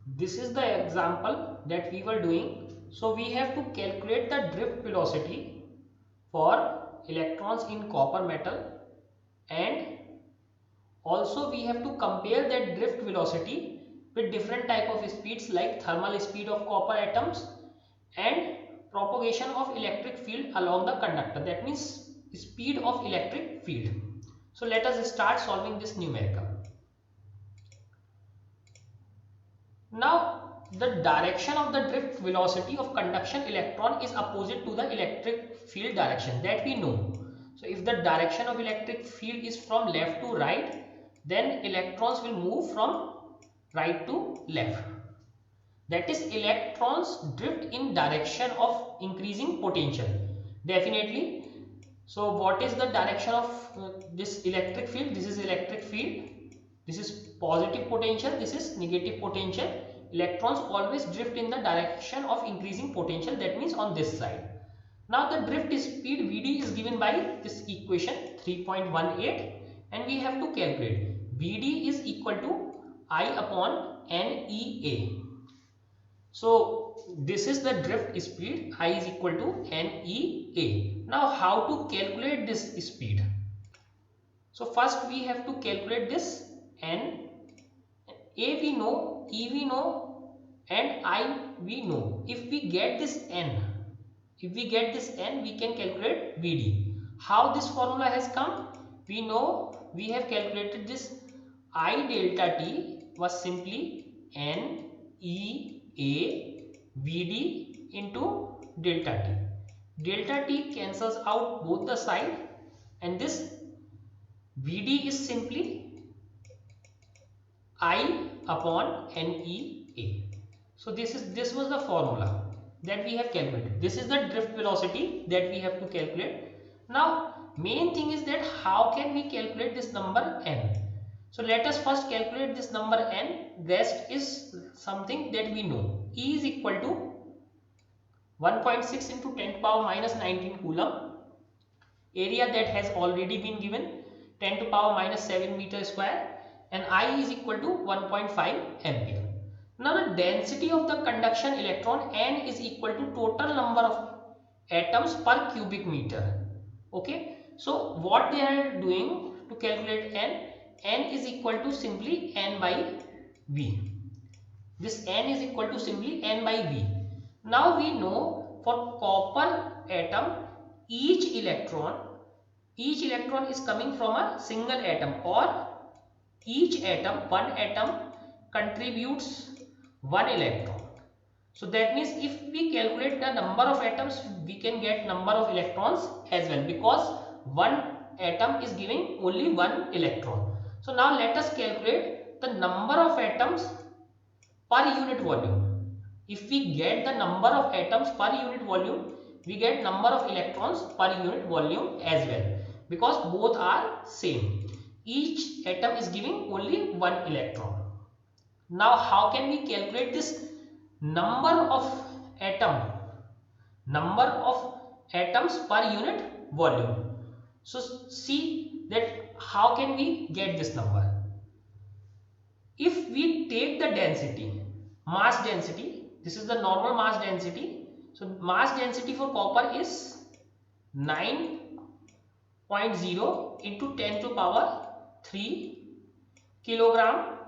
this is the example that we were doing. So we have to calculate the drift velocity for electrons in copper metal, and also we have to compare that drift velocity with different type of speeds like thermal speed of copper atoms and propagation of electric field along the conductor, that means speed of electric field. So let us start solving this numerical. Now the direction of the drift velocity of conduction electron is opposite to the electric field direction, that we know. So if the direction of electric field is from left to right, then electrons will move from right to left. That is, electrons drift in direction of increasing potential. Definitely. So what is the direction of this electric field? This is electric field. This is positive potential. This is negative potential. Electrons always drift in the direction of increasing potential. That means on this side. Now the drift speed Vd is given by this equation 3.18, and we have to calculate. Vd is equal to I upon NEA. So this is the drift speed, I is equal to NEA. Now how to calculate this speed? So first we have to calculate this N. A we know, E we know, and I we know. If we get this N, we can calculate Vd. How this formula has come? We know we have calculated this I delta T was simply N E A Vd into delta T. Delta T cancels out both the side, and this Vd is simply I upon NEA. So this was the formula that we have calculated. This is the drift velocity that we have to calculate. Now main thing is that how can we calculate this number N? So let us first calculate this number N. Rest is something that we know. E is equal to 1.6 into 10 to power minus 19 coulomb. Area that has already been given, 10 to power minus 7 meter square, and I is equal to 1.5 ampere. Now the density of the conduction electron N is equal to total number of atoms per cubic meter. Okay, so what they are doing to calculate N is equal to simply N by V. This N is equal to simply N by V. Now we know for copper atom, each electron is coming from a single atom, or each atom, one atom contributes one electron. So that means if we calculate the number of atoms, we can get number of electrons as well, because one atom is giving only one electron. So now let us calculate the number of atoms per unit volume. If we get the number of atoms per unit volume, we get number of electrons per unit volume as well, because both are same. Each atom is giving only one electron. Now how can we calculate this number of atoms per unit volume? So see that how can we get this number? If we take the density, mass density, this is the normal mass density. So mass density for copper is 9.0 into 10 to power 3 kilogram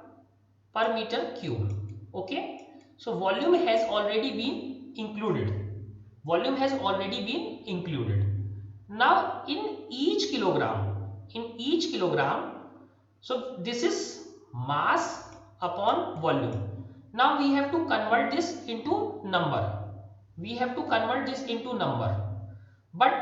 per meter cube. Okay, so volume has already been included. Now in each kilogram, so this is mass upon volume. Now we have to convert this into number. But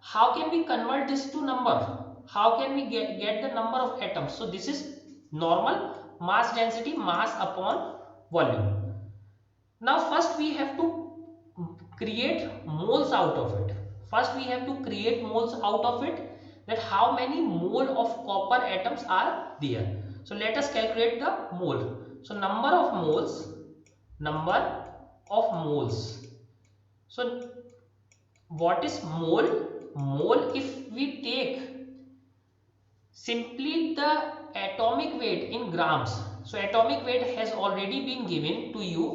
how can we convert this to number? How can we get the number of atoms? So this is normal mass density, mass upon volume. Now first we have to create moles out of it. That how many mole of copper atoms are there. So let us calculate the mole. So number of moles. So what is mole? Mole, if we take simply the atomic weight in grams. So atomic weight has already been given to you.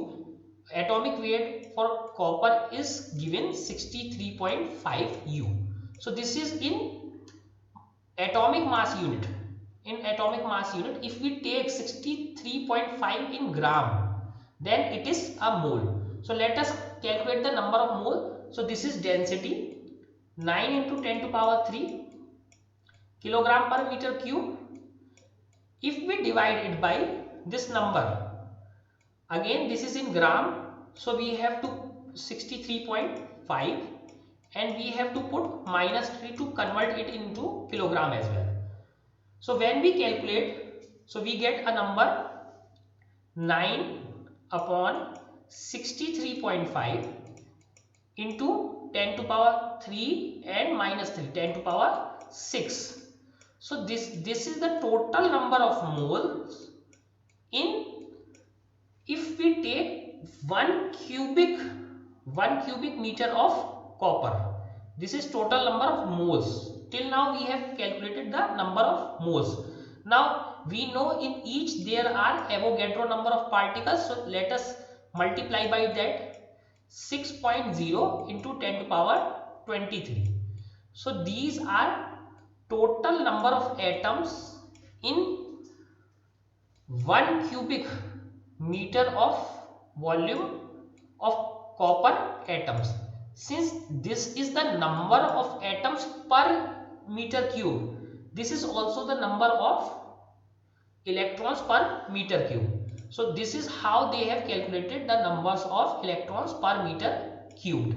Atomic weight for copper is given 63.5 U. So this is in atomic mass unit. In atomic mass unit, if we take 63.5 in gram, then it is a mole. So let us calculate the number of mole. So this is density 9 into 10 to power 3 kilogram per meter cube. If we divide it by this number, again this is in gram, so we have to 63.5 and we have to put -3 to convert it into kilogram as well. So when we calculate, so we get a number 9 upon 63.5 into 10 to power 3 and -3, 10 to power 6. So this is the total number of moles in, if we take 1 cubic meter of copper. This is total number of moles. Till now we have calculated the number of moles. Now we know in each there are Avogadro number of particles. So let us multiply by that. 6.0 into 10 to power 23. So these are total number of atoms in 1 cubic meter of volume of copper atoms. Since this is the number of atoms per meter cube, this is also the number of electrons per meter cube. So this is how they have calculated the numbers of electrons per meter cubed.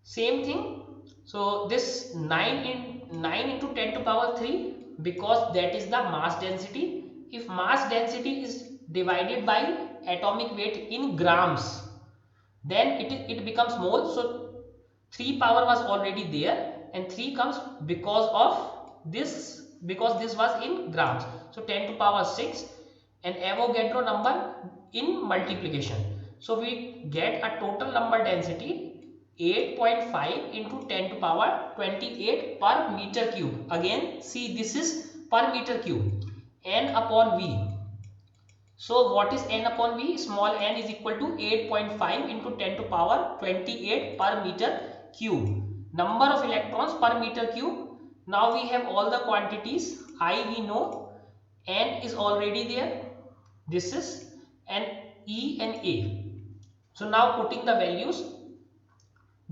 Same thing. So this 9 into 10 to power 3, because that is the mass density. If mass density is divided by atomic weight in grams, then it becomes mole. So 3 power was already there and 3 comes because of this, because this was in grams. So 10 to power 6 and Avogadro number in multiplication. So we get a total number density 8.5 into 10 to power 28 per meter cube. Again see, this is per meter cube, N upon V. So what is N upon V? Small n is equal to 8.5 into 10 to power 28 per meter cube. Number of electrons per meter cube. Now we have all the quantities. I we know, N is already there. This is, and E and A. So now putting the values,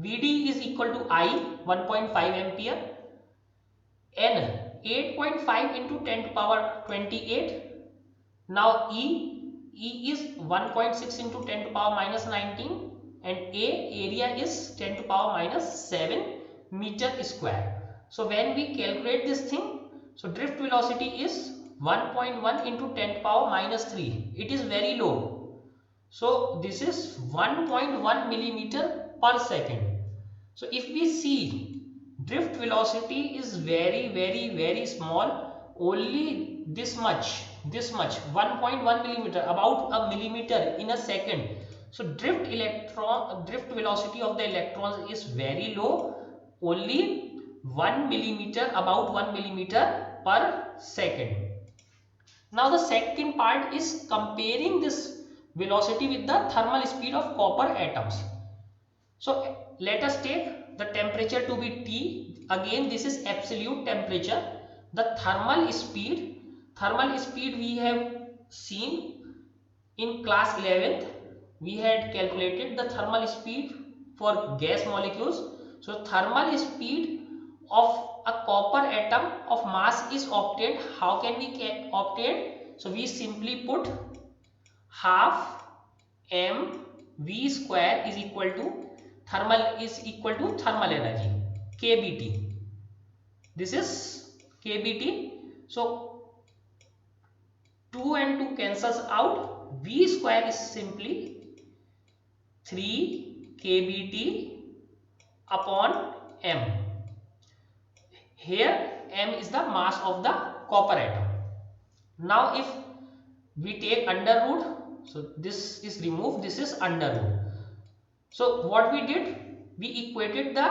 Vd is equal to I 1.5 ampere, N 8.5 into 10 to power 28. Now E is 1.6 into 10 to power minus 19 and area is 10 to power minus 7 meter square. So when we calculate this thing, so drift velocity is 1.1 into 10 to power minus 3. It is very low. So this is 1.1 millimeter per second. So if we see, drift velocity is very small, only this much 1.1 millimeter, about a millimeter in a second. So drift velocity of the electrons is very low, only 1 millimeter, about 1 millimeter per second. Now the second part is comparing this velocity with the thermal speed of copper atoms. So let us take the temperature to be T. Again this is absolute temperature. The thermal speed we have seen in class 11th. We had calculated the thermal speed for gas molecules. So thermal speed of a copper atom of mass is obtained. How can we obtain? So we simply put half mv square is equal to thermal energy, kBT. This is kBT. So 2 and 2 cancels out. V square is simply 3 kBT upon m. Here m is the mass of the copper atom. Now if we take under root, so this is removed, this is under root. So what we did, we equated the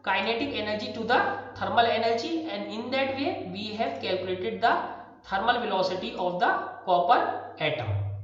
kinetic energy to the thermal energy, and in that way we have calculated the thermal velocity of the copper atom.